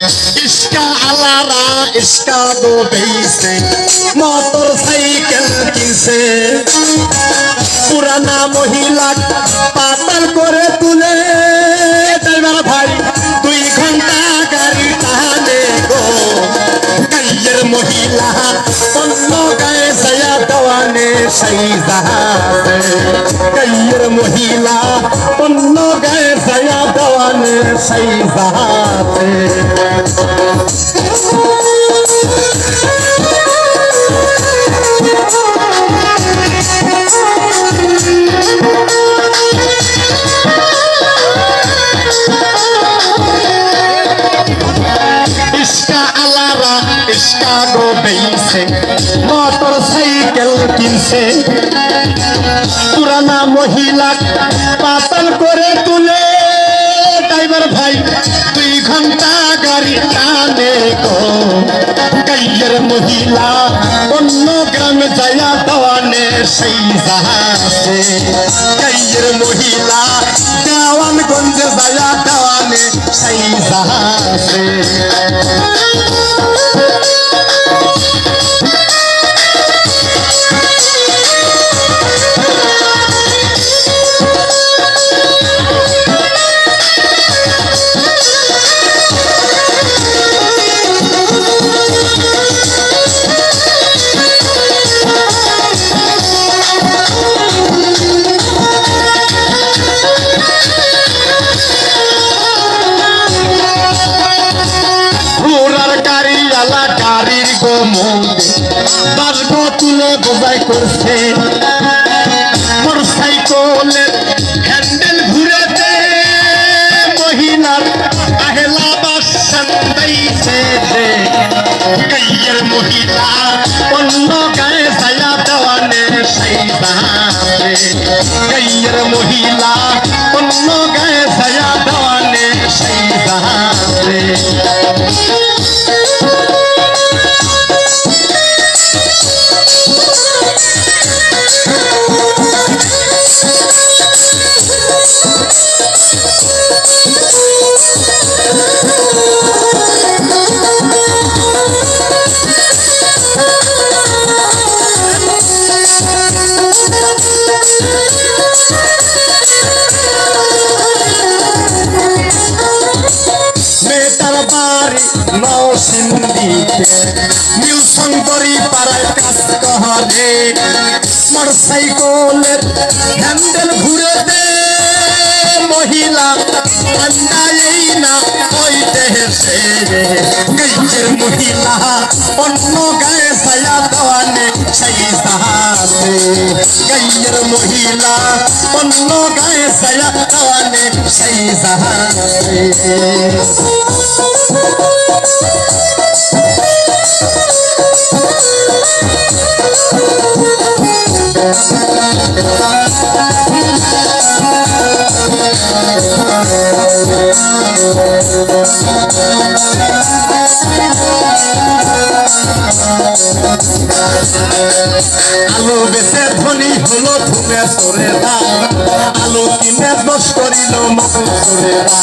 इसका अलारा इसका दो से मोटरसाइकिल किसे पुराना महिला पातल करे तुले ड्राइवर भाई 2 घंटा गाड़ी टाने गो कैयर महिला पन्नो गए सया दवाने सही जहाज कैयर महिला पन्नो गए सया दवाने सही जहाज इसका गो से मोटरसाइकिल किनसे पुराना महिला पातल करे तुले ड्राइवर भाई 2 घंटा गाड़ी टाने को कैयर महिला অন্য গ্রামে যায়া দেওয়ানে সেই জাহাজে कैयर महिला দেওয়ানগঞ্জে যায়া দেওয়ানে সেই জাহাজে বাসগো তুলে বোঝাই করছে মোটরসাইকেলের হ্যান্ডেল ঘুরেতে মহিলার আহেলা বাসন দিয়েছে कैयर महिला অন্য গায়ে ছায়া দেওয়ানে সেই জাহাজে कैयर महिला অন্য গায়ে ছায়া দেওয়ানে সেই জাহাজে নিউসঙ্গরি পাড়ায় কাজ করে মোটরসাইকেলের হ্যান্ডেল ঘুরে দে মহিলা আন্দাই না হইতে হেসে कैयर महिला অন্য গায়ে ছায়া দেওয়ানে সেই জাহাজে कैयर महिला অন্য গায়ে ছায়া দেওয়ানে সেই জাহাজে আলো বেচে ধনী হলো ধুমে সরেরা আলো কিনে দোষ করিল সরেরা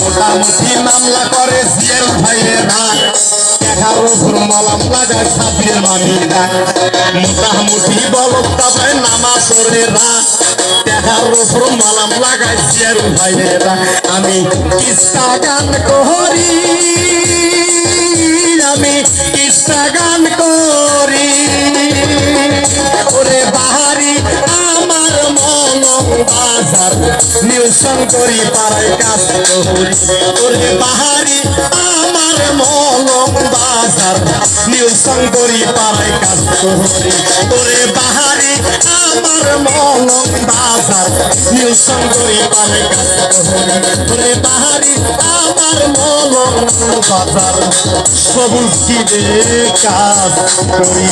মোটামুটি মামলা করে সিএল ভাইয়েরা 11 ভোর মলাম লাগায় ছাপিয়ে মামিরা মোটামুটি বলক তবে নামা সরেরা 11 ভোর মলাম লাগায় সিএল ভাইয়েরা আমি কিস্তা গান করি আমি কিস্তা গান করি ওরে বাহারি আমার মন বাজার নিউসঙ্গরি পাড়ায় কাজ করি ওরে বাহারি আমার মন বাজার নিউসঙ্গরি পাড়ায় কাজ করি ওরে বাহারি আমার মন বাজার নিউসঙ্গরি পাড়ায় কাজ করি ওরে বাহারি আমার মন বাজার সবুজ কিনে কাজ করি